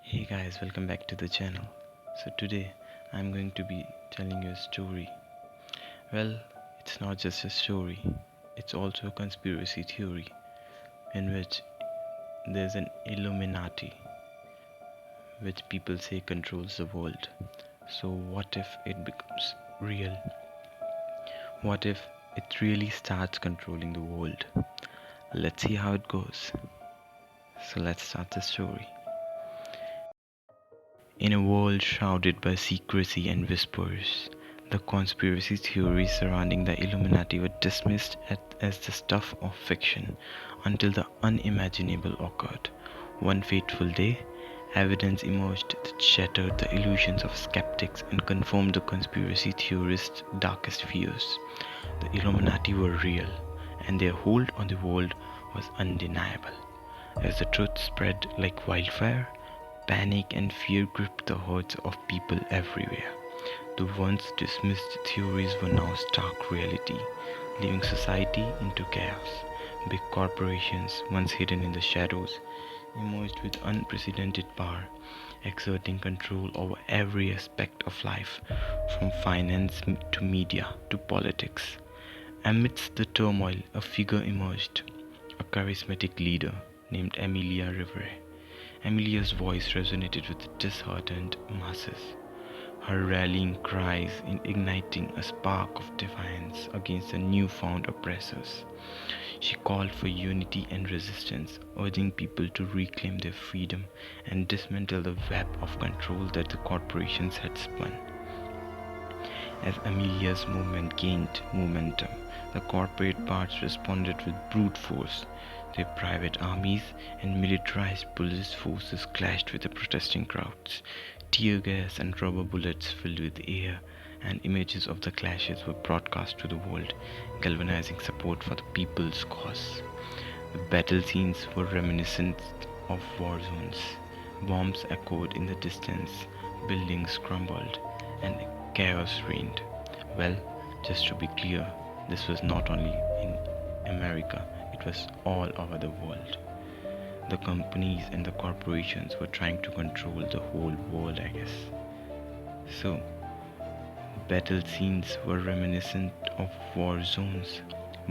Hey guys, welcome back to the channel. So today I'm going to be telling you a story. Well, it's not just a story, it's also a conspiracy theory in which there's an Illuminati which people say controls the world. So what if it becomes real? What if it really starts controlling the world? Let's see how it goes. So let's start the story. In a world shrouded by secrecy and whispers, the conspiracy theories surrounding the Illuminati were dismissed as the stuff of fiction until the unimaginable occurred. One fateful day, evidence emerged that shattered the illusions of skeptics and confirmed the conspiracy theorists' darkest fears. The Illuminati were real, and their hold on the world was undeniable. As the truth spread like wildfire, panic and fear gripped the hearts of people everywhere. The once dismissed theories were now stark reality, leaving society into chaos. Big corporations, once hidden in the shadows, emerged with unprecedented power, exerting control over every aspect of life, from finance to media to politics. Amidst the turmoil, a figure emerged, a charismatic leader named Amelia Rivera. Amelia's voice resonated with the disheartened masses, her rallying cries igniting a spark of defiance against the newfound oppressors. She called for unity and resistance, urging people to reclaim their freedom and dismantle the web of control that the corporations had spun. As Amelia's movement gained momentum, the corporate parts responded with brute force. Their private armies and militarized police forces clashed with the protesting crowds. Tear gas and rubber bullets filled with the air, and images of the clashes were broadcast to the world, galvanizing support for the people's cause. The battle scenes were reminiscent of war zones. Bombs echoed in the distance, buildings crumbled, and chaos reigned. Well, just to be clear, this was not only in America, it was all over the world. The companies and the corporations were trying to control the whole world, I guess. So, battle scenes were reminiscent of war zones.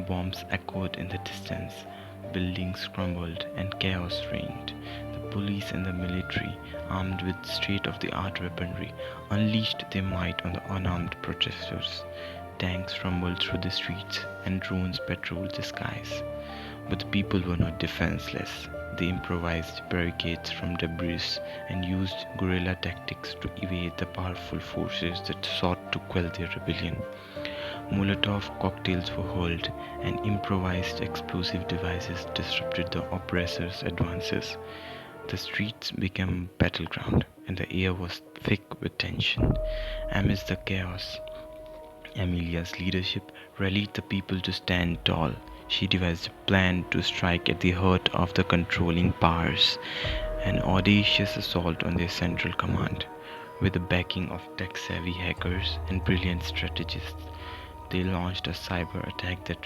Bombs echoed in the distance, buildings crumbled, and chaos reigned. The police and the military, armed with state of the art weaponry, unleashed their might on the unarmed protesters. Tanks rumbled through the streets, and drones patrolled the skies. But the people were not defenseless. They improvised barricades from debris and used guerrilla tactics to evade the powerful forces that sought to quell their rebellion. Molotov cocktails were hurled, and improvised explosive devices disrupted the oppressors' advances. The streets became a battleground, and the air was thick with tension. Amidst the chaos, Amelia's leadership rallied the people to stand tall. She devised a plan to strike at the heart of the controlling powers, an audacious assault on their central command. With the backing of tech-savvy hackers and brilliant strategists, they launched a cyber attack that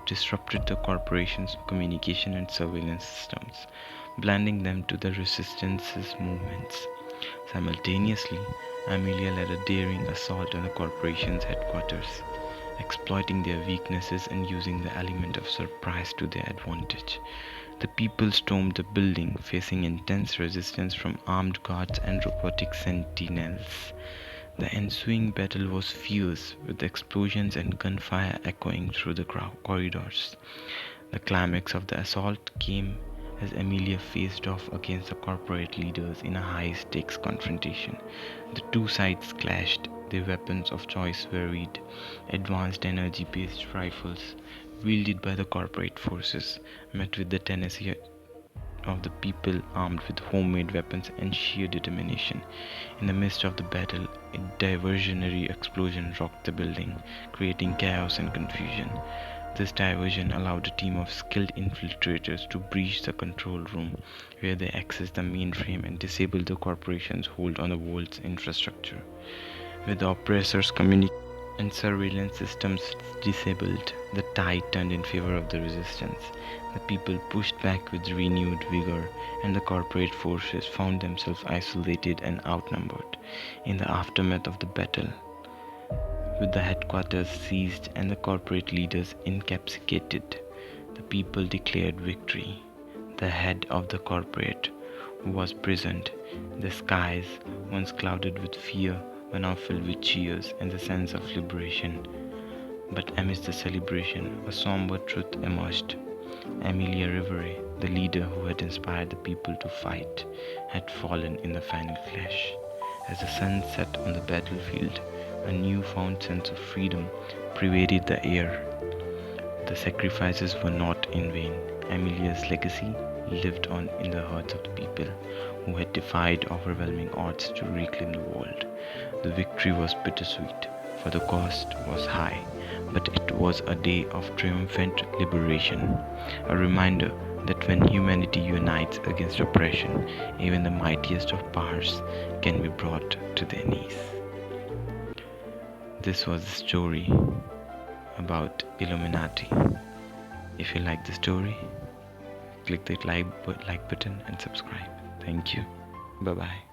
disrupted the corporation's communication and surveillance systems, blinding them to the resistance's movements. Simultaneously, Amelia led a daring assault on the corporation's headquarters, exploiting their weaknesses and using the element of surprise to their advantage. The people stormed the building, facing intense resistance from armed guards and robotic sentinels. The ensuing battle was fierce, with explosions and gunfire echoing through the corridors. The climax of the assault came as Amelia faced off against the corporate leaders in a high stakes confrontation. The two sides clashed, their weapons of choice varied: advanced energy based rifles, wielded by the corporate forces, met with the tenacity of the people armed with homemade weapons and sheer determination. In the midst of the battle, a diversionary explosion rocked the building, creating chaos and confusion. This diversion allowed a team of skilled infiltrators to breach the control room, where they accessed the mainframe and disabled the corporation's hold on the world's infrastructure. With the oppressors and surveillance systems disabled, the tide turned in favor of the resistance. The people pushed back with renewed vigor, and the corporate forces found themselves isolated and outnumbered. In the aftermath of the battle, with the headquarters seized and the corporate leaders incapacitated, the people declared victory. The head of the corporate was prisoned. The skies, once clouded with fear, were now filled with cheers and the sense of liberation. But amidst the celebration, a somber truth emerged. Amelia Rivera, the leader who had inspired the people to fight, had fallen in the final clash. As the sun set on the battlefield, a newfound sense of freedom pervaded the air. The sacrifices were not in vain. Amelia's legacy lived on in the hearts of the people who had defied overwhelming odds to reclaim the world. The victory was bittersweet, for the cost was high, but it was a day of triumphant liberation, a reminder that when humanity unites against oppression, even the mightiest of powers can be brought to their knees. This was the story about Illuminati. If you like the story, click the like button and subscribe. Thank you. Bye bye.